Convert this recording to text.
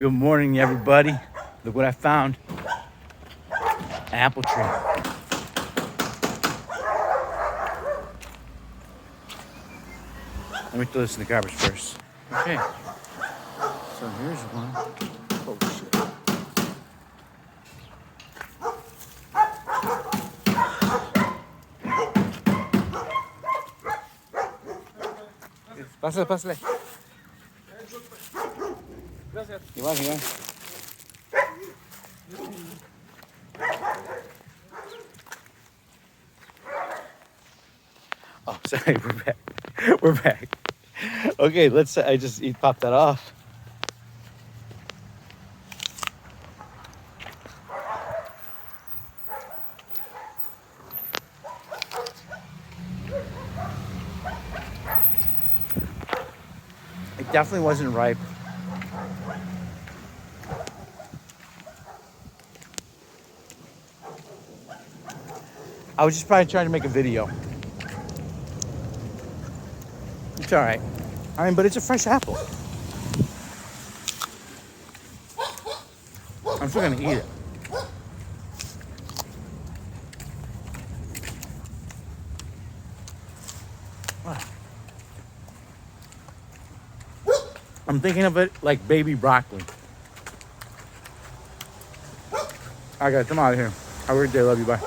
Good morning, everybody. Look what I found. An apple tree. Let me throw this in the garbage first. Okay. So here's one. Oh, shit. Pásale, pásale. Gracias. Igual, igual. Oh, sorry, we're back. We're back. Okay, he popped that off. It definitely wasn't ripe. I was just probably trying to make a video. It's all right. I mean, but it's a fresh apple. I'm still gonna eat it. I'm thinking of it like baby broccoli. I got it. I'm out of here. Have a great day. Love you. Bye.